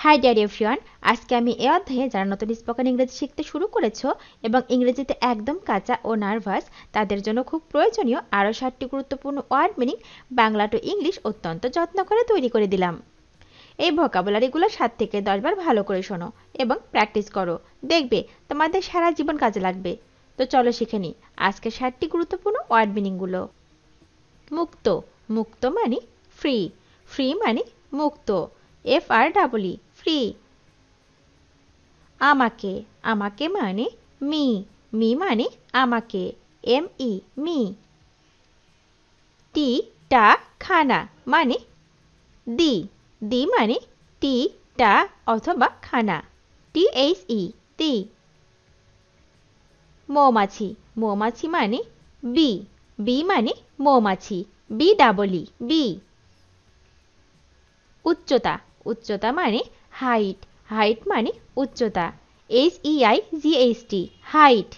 High deer everyone, আজকে আমি এই অধ্যায়ে যারা নতুন স্পোকেন ইংরেজি শিখতে শুরু করেছো এবং ইংরেজিতে একদম কাঁচা ও নার্ভাস তাদের জন্য খুব প্রয়োজনীয় আরও 7টি গুরুত্বপূর্ণ word meaning Bangla to English অত্যন্ত যত্ন করে তৈরি করে দিলাম। এই ভোকাবুলারিগুলো 7 থেকে 10 বার ভালো করে শোনো এবং প্র্যাকটিস করো, দেখবে তোমাদের সারা জীবন কাজে লাগবে। তো চলো শিখে নিই আজকে 7টি গুরুত্বপূর্ণ ওয়ার্ড মিনিংগুলো। মুক্ত, মুক্ত মানে ফ্রি, ফ্রি মানে মুক্ত, FREE ফ্রি। আমাকে, আমাকে মানে মি, মি মানে আমাকে, ME মি। টি টা খানা মানে দি, দি মানে টি টা অথবা খানা, THE টি। মৌমাছি, মৌমাছি মানে বি, বি মানে মৌমাছি, BEE বি। উচ্চতা, উচ্চতা মানে হাইট, হাইট মানে উচ্চতা, HEIGHT হাইট।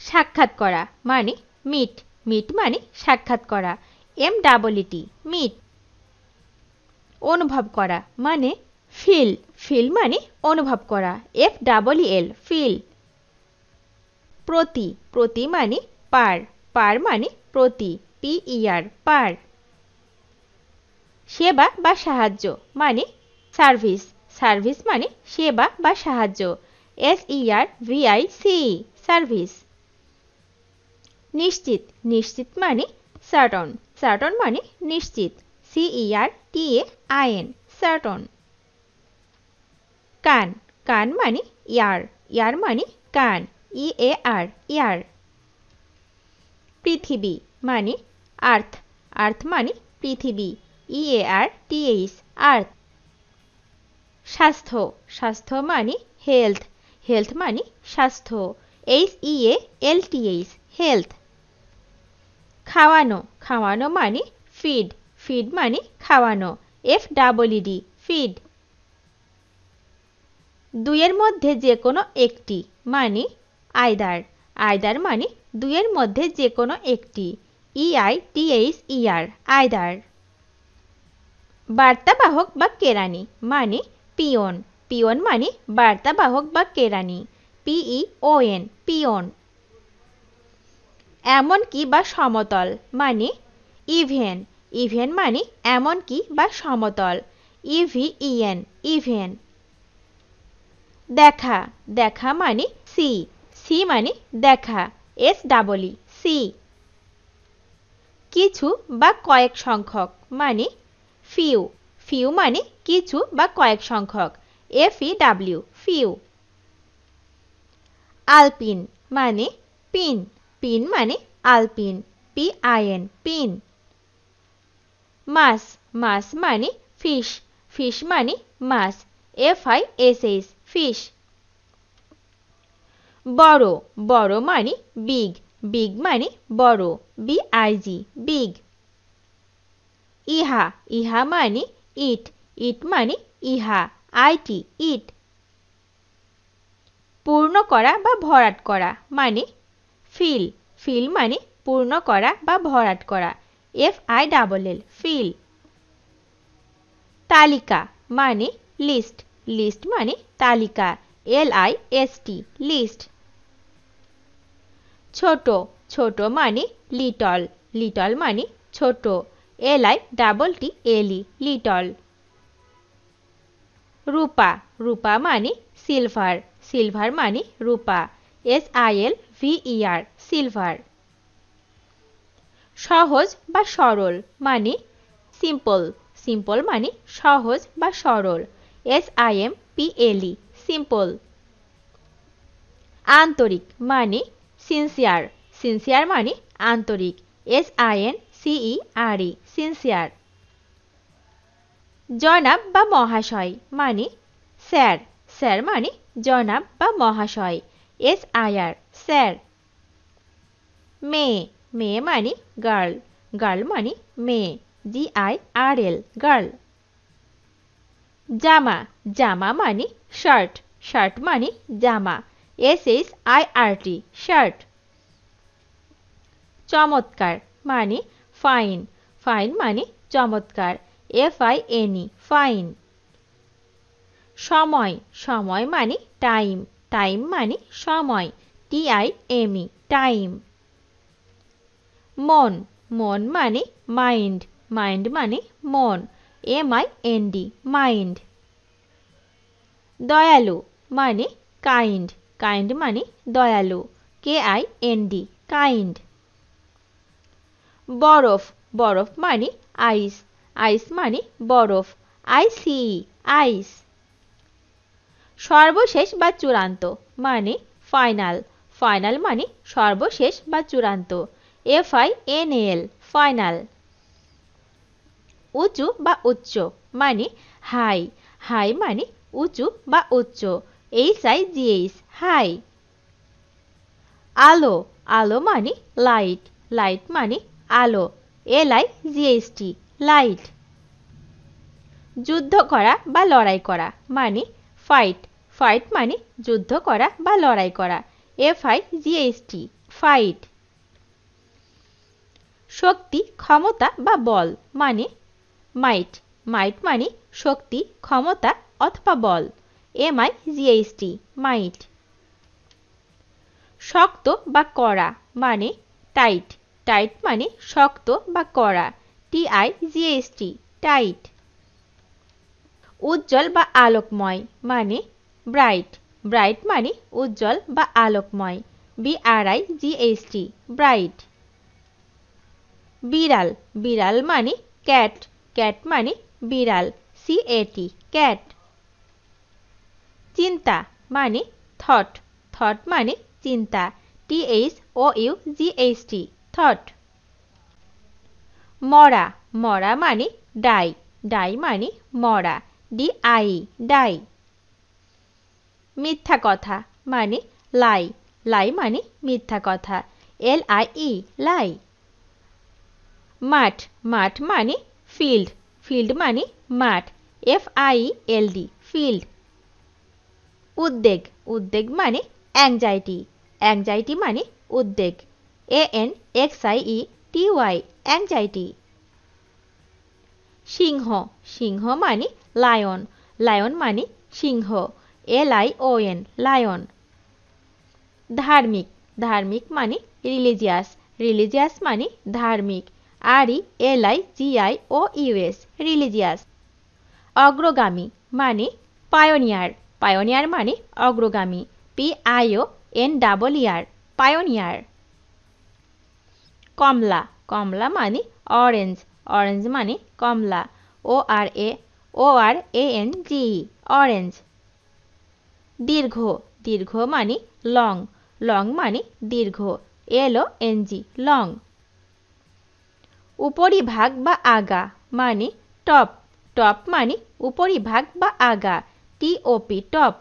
সাক্ষাৎ করা মানে মিট, মিট মানে সাক্ষাৎ করা, MEET মিট। অনুভব করা মানে ফিল, ফিল মানে অনুভব করা, FEEL ফিল। প্রতি, প্রতি মানে পার, পার মানে প্রতি, PER পার। সেবা বা সাহায্য মানে সার্ভিস, সার্ভিস মানে সেবা বা সাহায্য, SERVICE সার্ভিস। নিশ্চিত, নিশ্চিত মানে সার্টন, সার্টন মানে নিশ্চিত, CERTAIN সার্টন। কান, কান মানে ইয়ার, ইয়ার মানে কান, EAR ইয়ার। পৃথিবী মানে আর্থ, আর্থ মানে পৃথিবী, EARTH আর্থ। স্বাস্থ্য, স্বাস্থ্য মানে হেলথ, হেলথ মানে স্বাস্থ্য, HEALTH হেলথ। খাওয়ানো, খাওয়ানো মানে ফিড, ফিড মানে খাওয়ানো, FEED ফিড। দুইয়ের মধ্যে যে কোনো একটি মানে আইদার, আইদার মানে দুইয়ের মধ্যে যে কোনো একটি, EITHER আইদার। বার্তাবাহক বা কেরানি মানে পিয়ন, পিয়ন মানে বার্তাবাহক বা কেরানি, PEON পিয়ন। এমনকি বা সমতল মানে ইভেন, ইভেন মানে এমনকি বা সমতল, EVEN ইভেন। দেখা, দেখা মানে সি, সি মানে দেখা, SEE কিছু বা কয়েক সংখ্যক মানে ফিউ, ফিউ মানে কিছু বা কয়েক সংখ্যক, FEW ফিউ। আলপিন মানে পিন, পিন মানে আলপিন, PIN পিন। মাছ, মাছ মানে ফিশ, ফিশ মানে মাছ, FISH ফিশ। বড়, বড় মানে বিগ, বিগ মানে বড়, BIG বিগ। ইহা, ইহা মানে ইট, ইট মানে ইহা, IT ইট। পূর্ণ করা বা ভরাট করা মানে ফিল, ফিল মানে পূর্ণ করা বা ভরাট করা, FILL ফিল। তালিকা মানে লিস্ট, লিস্ট মানে তালিকা, LIST লিস্ট। ছোট, ছোট মানে লিটল, লিটল মানে ছোট, LITTLE লিটল। রূপা, রূপা মানে সিলভার, সিলভার মানে রূপা, SILVER সিলভার। সহজ বা সরল মানে সিম্পল, সিম্পল মানে সহজ বা সরল, SIMPLE সিম্পল। আন্তরিক মানে সিনসিয়ার, সিনসিয়ার মানে আন্তরিক, SINCERE সিনসিয়ার। জনাব বা মহাশয় মানে স্যার, স্যার মানে জনাব বা মহাশয়, SIR স্যার। মেয়ে, মেয়ে মানে গার্ল, গার্ল মানে মেয়ে, GIRL গার্ল। জামা, জামা মানে শার্ট, শার্ট মানে জামা, SHIRT শার্ট। চমৎকার মানে ফাইন, ফাইন মানে চমৎকার, FINE ফাইন। সময় সময় মানে টাইম টাইম মানে সময় time টাইম মন মন মানে মাইন্ড মাইন্ড মানে মন mind মাইন্ড দয়ালু মানে কাইন্ড কাইন্ড মানে দয়ালু kind কাইন্ড বরফ বরফ মানে আইস আইস মানে বরফ আইসি আইস সর্বশেষ বা চূড়ান্ত মানে ফাইনাল ফাইনাল মানে সর্বশেষ বা চূড়ান্ত final ফাইনাল উঁচু বা উচ্চ মানে হাই হাই মানে উঁচু বা উচ্চ HIGH হাই আলো আলো মানে লাইট লাইট মানে আলো LIGHT লাইট যুদ্ধ করা বা লড়াই করা মানে ফাইট ফাইট মানে যুদ্ধ করা বা লড়াই করা FIGHT ফাইট শক্তি ক্ষমতা বা বল মানে মাইট মাইট মানে শক্তি ক্ষমতা অথবা বল MIGHT মাইট শক্ত বা কড়া মানে টাইট টাইট মানে শক্ত বা কড়া TIGHT টাইট উজ্জ্বল বা আলোকময় মানে ব্রাইট ব্রাইট মানে উজ্জ্বল বা আলোকময় BRIGHT ব্রাইট বিড়াল বিড়াল মানে ক্যাট ক্যাট মানে বিড়াল CAT ক্যাট চিন্তা মানে থট থট মানে চিন্তা THOUGHT থট মরা মরা মানে ডাই ডাই মানে মরা DIE ডাই মিথ্যা কথা মানে লাই লাই মানে মিথ্যা কথা LIE লাই মাঠ মাঠ মানে ফিল্ড ফিল্ড মানে মাঠ FIELD ফিল্ড উদ্বেগ উদ্বেগ মানে অ্যাংজাইটি অ্যাংজাইটি মানে উদ্বেগ ANXIETY অ্যাংজাইটি সিংহ সিংহ মানে লায়ন লায়ন মানে সিংহ LION লায়ন ধার্মিক ধার্মিক মানে রিলিজিয়াস রিলিজিয়াস মানে ধার্মিক RELIGIOUS রিলিজিয়াস অগ্রগামী মানে পায়োনিয়ার পায়োনিয়ার মানে অগ্রগামী PIONER পায়োনিয়ার কমলা কমলা মানে অরেঞ্জ অরেঞ্জ মানে কমলা ORANGE অরেঞ্জ দীর্ঘ দীর্ঘ মানে লং লং মানে দীর্ঘ LONG লং উপরিভাগ বা আগা মানে টপ টপ মানে উপরিভাগ বা আগা TOP টপ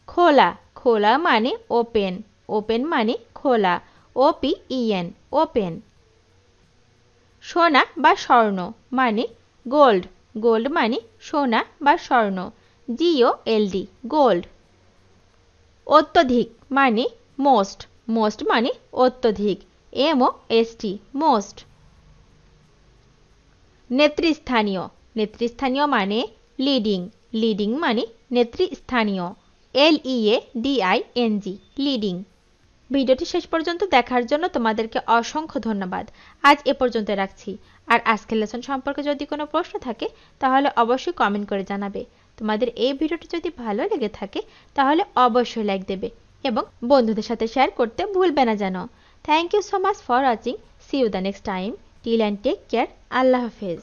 খোলা খোলা মানে ওপেন ওপেন মানে খোলা OPEN ওপেন সোনা বা স্বর্ণ মানে গোল্ড গোল্ড মানে সোনা বা স্বর্ণ GOLD গোল্ড অত্যধিক মানে মোস্ট মোস্ট মানে অত্যধিক MOST মোস্ট নেতৃস্থানীয় নেতৃস্থানীয় মানে লিডিং লিডিং মানে নেতৃস্থানীয় LEADING লিডিং ভিডিওটি শেষ পর্যন্ত দেখার জন্য তোমাদেরকে অসংখ্য ধন্যবাদ আজ এ পর্যন্ত রাখছি আর আজকের লেসন সম্পর্কে যদি কোনো প্রশ্ন থাকে তাহলে অবশ্যই কমেন্ট করে জানাবে তোমাদের এই ভিডিওটি যদি ভালো লেগে থাকে তাহলে অবশ্যই লাইক দেবে এবং বন্ধুদের সাথে শেয়ার করতে ভুলবে না যেন thank you so much for watching see you the next time till and take care আল্লাহ হাফেজ